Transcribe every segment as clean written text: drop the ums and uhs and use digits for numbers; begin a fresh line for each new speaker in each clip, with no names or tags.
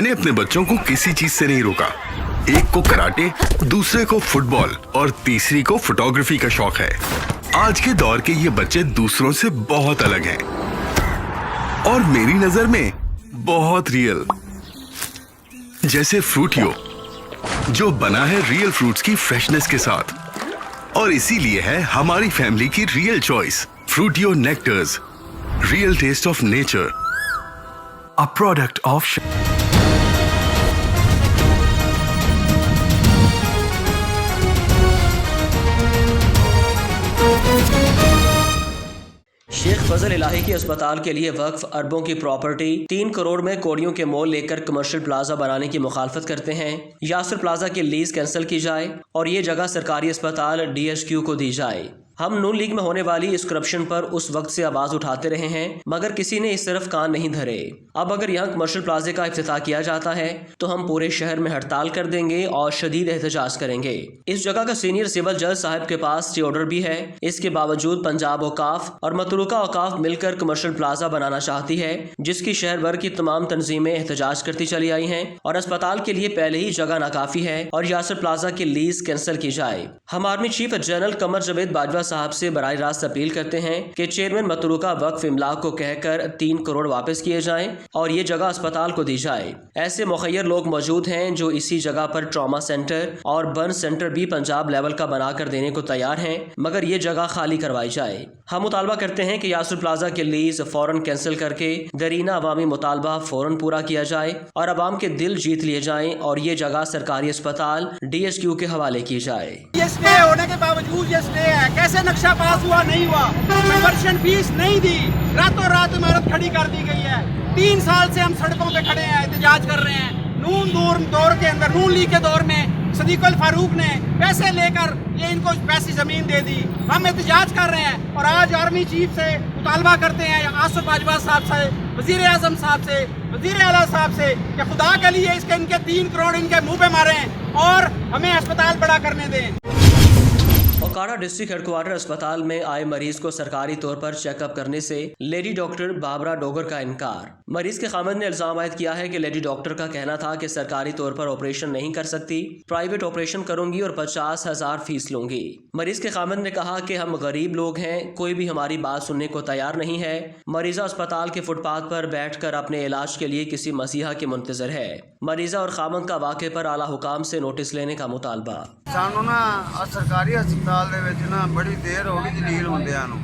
मैंने अपने बच्चों को किसी चीज से नहीं रोका। एक को कराटे, दूसरे को फुटबॉल और तीसरी को फोटोग्राफी का शौक है। आज के दौर के ये बच्चे दूसरों से बहुत अलग हैं और मेरी नजर में बहुत रियल। जैसे फ्रूटियो, जो बना है रियल फ्रूट्स की फ्रेशनेस के साथ, और इसीलिए है हमारी फैमिली की real choice Fruitio nectars, real taste of nature, a product of
Sheikh Fazal Ilahi के अस्पताल के लिए वक्फ अरबों की प्रॉपर्टी 3 करोड़ में कोड़ियों के मोल लेकर कमर्शियल प्लाजा बनाने की मुखालफत करते हैं। यासर प्लाजा की लीज कैंसिल की जाए और ये जगह सरकारी अस्पताल DHQ को दी जाए। हम नून लीग में होने वाली इस करप्शन पर उस वक्त से आवाज उठाते रहे हैं, मगर किसी ने इस तरफ कान नहीं धरे। अब अगर यहाँ कमर्शियल प्लाजे का इफ्तिताह किया जाता है तो हम पूरे शहर में हड़ताल कर देंगे और शदीद एहतजाज करेंगे। इस जगह का सीनियर सिविल जज साहब के पास स्टे ऑर्डर भी है। इसके बावजूद पंजाब औकाफ और मतरूका औकाफ मिलकर कमर्शियल प्लाजा बनाना चाहती है, जिसकी शहर भर की तमाम तंजीमें एहतजाज करती चली आई हैं और अस्पताल के लिए पहले ही जगह नाकाफी है और यासर प्लाजा की लीज कैंसिल की जाए। हम army chief general Qamar Javed Bajwa साहब से बराह रास्त अपील करते हैं कि चेयरमैन मतरूका वक्फ इमलाक को कहकर 3 करोड़ वापस किए जाएं और ये जगह अस्पताल को दी जाए। ऐसे मुखय्यर लोग मौजूद हैं जो इसी जगह पर ट्रॉमा सेंटर और बर्न सेंटर भी पंजाब लेवल का बनाकर देने को तैयार हैं, मगर ये जगह खाली करवाई जाए। हम मुतालबा करते हैं कि यासर प्लाजा की लीज फौरन कैंसिल करके दरीना अवामी मुतालबा फौरन पूरा किया जाए और अवाम के दिल जीत लिए जाएं और ये जगह सरकारी अस्पताल DHQ के हवाले की जाए।
ये स्टे होने के बावजूद ये स्टे है, कैसे नक्शा पास हुआ नहीं हुआ, कन्वर्शन फीस नहीं दी, रातों रात इमारत खड़ी कर दी गई है। 3 साल से हम सड़कों पे खड़े हैं, एहतजाज कर रहे हैं। नून दौर के अंदर, नून लीग के दौर में सदीकुल फारूक ने पैसे लेकर ये इनको पैसी जमीन दे दी। हम एहतजाज कर रहे हैं और आज आर्मी चीफ से मुतालबा करते हैं, आसिफ बाजवा साहब से, वजीर आजम साहब से, वजीर आला साहब से कि खुदा के लिए इनके 3 करोड़ इनके मुंह पे मारें और हमें अस्पताल बड़ा करने दें।
ओकाड़ा डिस्ट्रिक्ट हेडक्वार्टर अस्पताल में आए मरीज को सरकारी तौर पर चेकअप करने से लेडी डॉक्टर बाबरा डोगर का इनकार। मरीज के खामद ने इल्जाम आयद किया है कि लेडी डॉक्टर का कहना था कि सरकारी तौर पर ऑपरेशन नहीं कर सकती, प्राइवेट ऑपरेशन करूंगी और 50,000 फीस लूंगी। मरीज के खामद ने कहा कि हम गरीब लोग हैं, कोई भी हमारी बात सुनने को तैयार नहीं है। मरीजा अस्पताल के फुटपाथ पर बैठ कर अपने इलाज के लिए किसी मसीहा के मुंतजर है। मरीजा और खामद का वाक़े पर आला हुकाम से नोटिस लेने का मुतालबा।
सानू ना सरकारी हस्पताल दे विच ना बड़ी देर हो गई जलील होंदियां नूं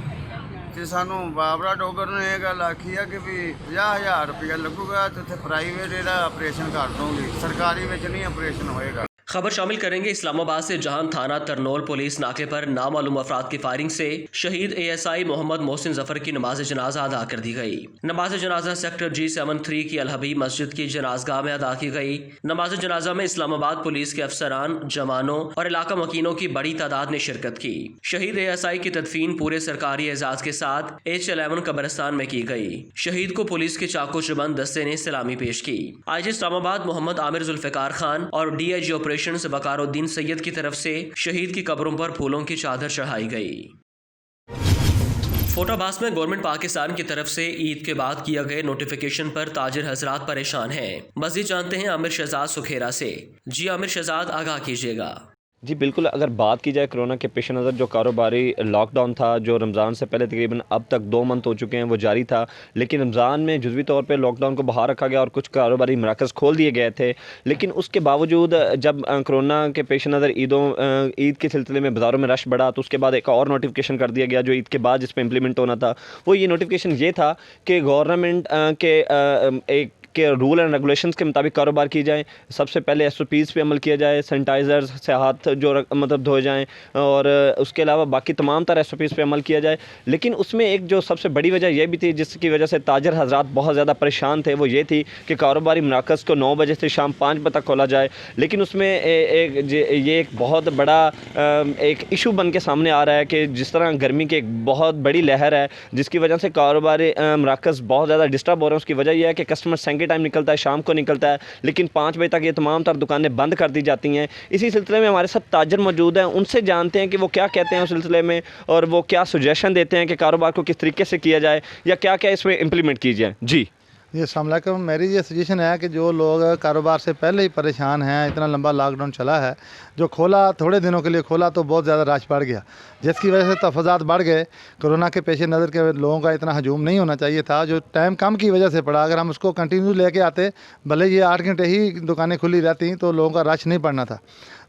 ते सानू बाबरा डोगर ने यह गल आखी है कि भी 50,000 रुपया लगूगा तो इत्थे प्राइवेट इहदा ऑपरेशन कर दूंगी, सरकारी विच नहीं ऑपरेशन होएगा।
खबर शामिल करेंगे इस्लामाबाद से, जहां थाना तरनोल पुलिस नाके पर नामालूम अफराद की फायरिंग से शहीद ASI मोहम्मद मोहसिन जफर की नमाज जनाजा अदा कर दी गई। नमाज जनाजा सेक्टर G73 की अलहबीब मस्जिद की जनाजगाह में अदा की गई। नमाज जनाजा में इस्लामाबाद पुलिस के अफसरान, जवानों और इलाका मकीनों की बड़ी तादाद ने शिरकत की। शहीद ASI की तदफीन पूरे सरकारी एजाज के साथ H11 कब्रिस्तान में की गई। शहीद को पुलिस के चाकू चुबंद दस्ते ने सलामी पेश की। IG इस्लामाबाद मोहम्मद आमिर जुल्फिकार खान और DIG ऑपरेशन से बकारुद्दीन सैयद की तरफ से शहीद की कब्रों पर फूलों की चादर चढ़ाई गई। फोटाबास में गवर्नमेंट पाकिस्तान की तरफ से ईद के बाद किए गए नोटिफिकेशन पर ताजिर हजरात परेशान हैं। मज़ीद जानते हैं आमिर शहजाद सुखेरा से। जी आमिर शहजाद, आगाह कीजिएगा।
जी बिल्कुल, अगर बात की जाए कोरोना के पेश नज़र जो कारोबारी लॉकडाउन था जो रमज़ान से पहले तकरीबन अब तक 2 मंथ हो चुके हैं वो जारी था, लेकिन रमज़ान में जुज़वी तौर पे लॉकडाउन को बाहर रखा गया और कुछ कारोबारी मराकज़ खोल दिए गए थे। लेकिन उसके बावजूद जब कोरोना के पेश नज़र ईद के सिलसिले में बाज़ारों में रश बढ़ा तो उसके बाद एक और नोटिफिकेशन कर दिया गया जो ईद के बाद जिस पर इम्प्लीमेंट होना था। वो ये नोटिफिकेशन ये था कि गवर्नमेंट के एक के रूल एंड रेगुलेशंस के मुताबिक कारोबार की जाए। सबसे पहले SOPs पे अमल किया जाए, सैनिटाइज़र से हाथ जो मतलब धोए जाएं और उसके अलावा बाकी तमाम तरह SOPs पे अमल किया जाए। लेकिन उसमें एक जो सबसे बड़ी वजह यह भी थी जिसकी वजह से ताजर हजरात बहुत ज़्यादा परेशान थे, वो ये थी कि कारोबारी मराकज़ को 9 बजे से शाम 5 बजे तक खोला जाए। लेकिन उसमें ये एक बहुत बड़ा एक इशू बन के सामने आ रहा है कि जिस तरह गर्मी की एक बहुत बड़ी लहर है जिसकी वजह से कारोबारी मराकज़ बहुत ज़्यादा डिस्टर्ब हो रहे हैं। उसकी वजह यह है कि कस्टमर संख्या टाइम निकलता है, शाम को निकलता है, लेकिन 5 बजे तक ये तमाम तर दुकानें बंद कर दी जाती हैं। इसी सिलसिले में हमारे साथ ताजर मौजूद हैं, उनसे जानते हैं कि वो क्या कहते हैं उस सिलसिले में और वो क्या सजेशन देते हैं कि कारोबार को किस तरीके से किया जाए या क्या क्या इसमें इम्प्लीमेंट की जाए। जी
जी अस्सलाम वालेकुम। मेरी ये सजेशन है कि जो लोग कारोबार से पहले ही परेशान हैं, इतना लंबा लॉकडाउन चला है, जो खोला थोड़े दिनों के लिए खोला तो बहुत ज़्यादा रश बढ़ गया, जिसकी वजह से तफाज़ात बढ़ गए। कोरोना के पेश नज़र के लोगों का इतना हजूम नहीं होना चाहिए था, जो टाइम कम की वजह से पड़ा। अगर हम उसको कंटिन्यू लेके आते, भले ये 8 घंटे ही दुकानें खुली रहती तो लोगों का रश नहीं पड़ना था।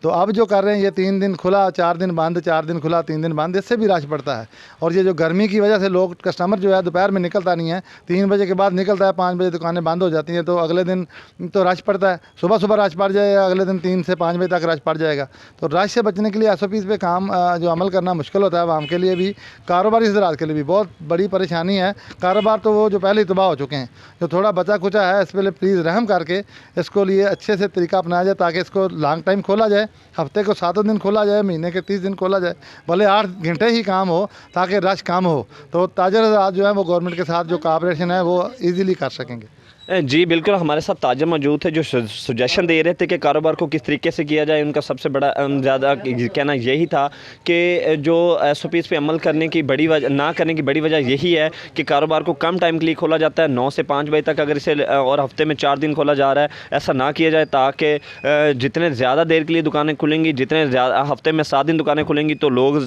तो अब जो कर रहे हैं ये 3 दिन खुला 4 दिन बंद, 4 दिन खुला 3 दिन बंद, इससे भी रश पड़ता है। और ये जो गर्मी की वजह से लोग कस्टमर जो है दोपहर में निकलता नहीं है, 3 बजे के बाद निकलता है, 5 बजे दुकानें बंद हो जाती हैं, तो अगले दिन तो रश पड़ता है। सुबह सुबह रश पड़ जाएगा, अगले दिन 3 से 5 बजे तक रश पड़ जाएगा। तो रश से बचने के लिए SOPs पे काम जो अमल करना मुश्किल होता है आवाम के लिए भी, कारोबारी हज़रात के लिए भी बहुत बड़ी परेशानी है। कारोबार तो वो जो पहले ही तबाह हो चुके हैं, जो थोड़ा बचा कुचा है इस पर प्लीज़ रहम करके इसको लिए अच्छे से तरीका अपनाया जाए, ताकि इसको लॉन्ग टाइम खोला जाए, हफ्ते को 7 दिन खोला जाए, महीने के 30 दिन खोला जाए, भले 8 घंटे ही काम हो, ताकि रश कम हो। तो ताजर हज़रात जो है वो गवर्नमेंट के साथ जो कोऑपरेशन है वो ईज़िली कर सकेंगे।
जी बिल्कुल, हमारे साथ ताजर मौजूद थे जो सुजेशन दे रहे थे कि कारोबार को किस तरीके से किया जाए। उनका सबसे बड़ा ज़्यादा कहना यही था कि जो SOPs पे अमल करने की बड़ी वजह ना करने की बड़ी वजह यही है कि कारोबार को कम टाइम के लिए खोला जाता है, 9 से 5 बजे तक, अगर इसे और हफ्ते में 4 दिन खोला जा रहा है, ऐसा ना किया जाए, ताकि जितने ज़्यादा देर के लिए दुकानें खुलेंगी, जितने ज़्यादा हफ्ते में 7 दिन दुकानें खुलेंगी तो लोग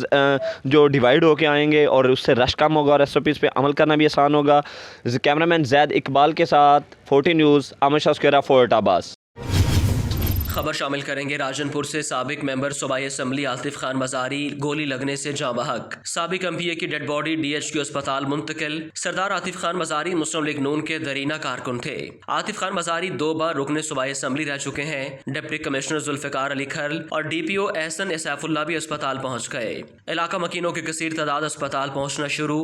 जो डिवाइड होकर आएंगे और उससे रश कम होगा और SOPs पे अमल करना भी आसान होगा। कैमरामैन जैद इकबाल के साथ 40 न्यूज़, आमिर शाह, फोर्ट अब्बास।
खबर शामिल करेंगे राजनपुर से। साबिक मेंबर सूबाई असम्बली आतिफ खान मज़ारी गोली लगने से जाँ बहक। साबिक MPA की डेड बॉडी DHQ अस्पताल मुंतकिल। सरदार आतिफ खान मज़ारी मुस्लिम लीग नून के दरीना कारकुन थे। आतिफ खान मज़ारी 2 बार रुकने सूबाई असम्बली रह चुके हैं। डिप्टी कमिश्नर जुल्फ़िकार अली खर्ल और DPO एहसन इसैफुल्लाह भी अस्पताल पहुँच गए। इलाका मकीनों की कसीर तादाद अस्पताल पहुँचना शुरू।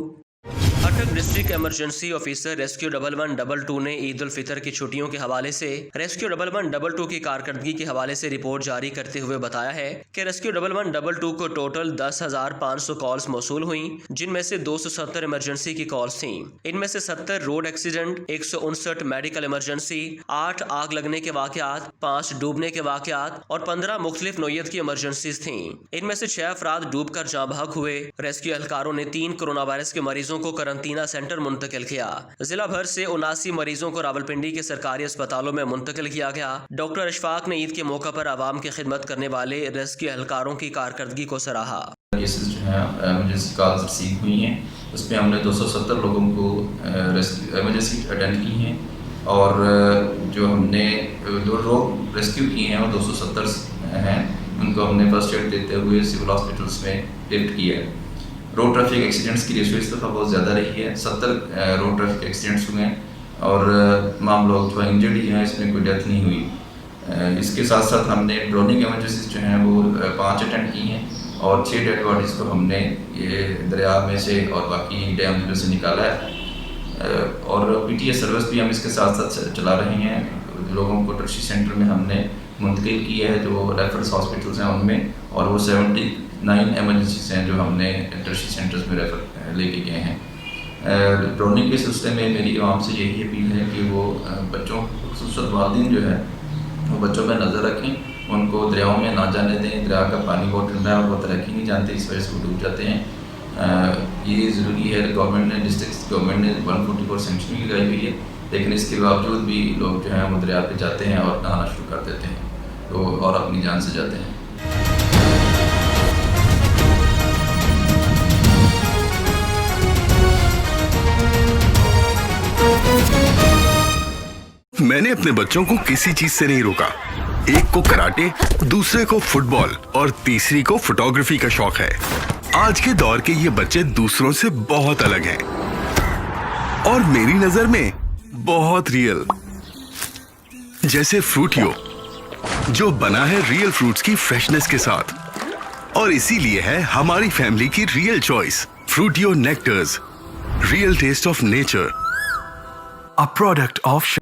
अटक डिस्ट्रिक्ट इमरजेंसी ऑफिसर रेस्क्यू 1112 ने ईद उल फितर की छुट्टियों के हवाले से रेस्क्यू 1112 की कारकर्दगी के हवाले से रिपोर्ट जारी करते हुए बताया है कि रेस्क्यू 1112 को टोटल 10,500 कॉल्स मौसूल हुई, जिनमें से 270 इमरजेंसी की कॉल्स थीं। इनमें से 70 रोड एक्सीडेंट, 159 मेडिकल इमरजेंसी, 8 आग लगने के वाकयात, 5 डूबने के वाकयात और 15 मुख्तलिफ नौयत की इमरजेंसीज थीं। इनमें से 6 अफराद डूब कर जाँ बहक हुए। रेस्क्यू एहलकारों ने 3 कोरोना वायरस के मरीजों को करंटीना सेंटर मुंतकिल किया। जिला भर से 79 मरीजों को रावलपिंडी के सरकारी अस्पतालों में मुंतकिल किया गया। डॉक्टर अशफाक ने ईद के मौका पर आवाम की खिदमत करने वाले रेस्क्यू एहलकारों की कारकर्दगी को सराहा।
केसेस जो हैं एमरजेंसी कॉल्स रिसीव हुई हैं, उसमें हमने 270 लोगों को एमरजेंसी अटेंड की हैं और जो हमने 2 लोग रेस्क्यू किए हैं वो 270 हैं, उनको हमने फर्स्ट एड देते हुए सिविल हॉस्पिटल्स में लिफ्ट किया है। रोड ट्रैफिक एक्सीडेंट्स की रेशियो इस दफ़ा बहुत ज़्यादा रही है, 70 रोड ट्रैफिक एक्सीडेंट्स हुए हैं और तमाम लोग जो इंजर्ड ही हैं, इसमें कोई डेथ नहीं हुई। इसके साथ साथ हमने ड्रोनिंग एमरजेंसीज जो हैं वो 5 अटेंड की हैं और 6 डेड बॉडीज़ को हमने ये दरिया में से और बाकी डैम में से निकाला है और PTA सर्विस भी हम इसके साथ साथ चला रहे हैं। लोगों को टर्शी सेंटर में हमने मुंतकिल किया है, जो रेफरल्स हॉस्पिटल्स हैं उनमें, और वो 79 एमरजेंसीज हैं जो हमने टर्शी सेंटर्स में रेफर लेके गए हैं। ड्रोनिंग के सिलसिले में मेरी आवाम से यही अपील है कि वो बच्चों, खुसूसन वालिदैन जो है वो बच्चों पर नज़र रखें, उनको दरियाओं में ना जाने दें। दरिया का पानी बहुत ठंडा है और वो तैराकी नहीं जानते, इस वजह से वो डूब जाते हैं। ये ज़रूरी है। गवर्नमेंट ने, डिस्ट्रिक्ट गवर्नमेंट ने 144 सेंचुरी लगाई हुई है, लेकिन इसके बावजूद भी लोग जो हैं वो दरिया पे जाते हैं और नहाना शुरू कर देते हैं, तो और अपनी जान से जाते हैं।
मैंने अपने बच्चों को किसी चीज से नहीं रोका। एक को कराटे, दूसरे को फुटबॉल और तीसरी को फोटोग्राफी का शौक है। आज के दौर के ये बच्चे दूसरों से बहुत अलग हैं और मेरी नजर में बहुत रियल। जैसे फ्रूटियो, जो बना है रियल फ्रूट्स की फ्रेशनेस के साथ, और इसीलिए है हमारी फैमिली की real choice Fruitio nectars, real taste of nature, a product of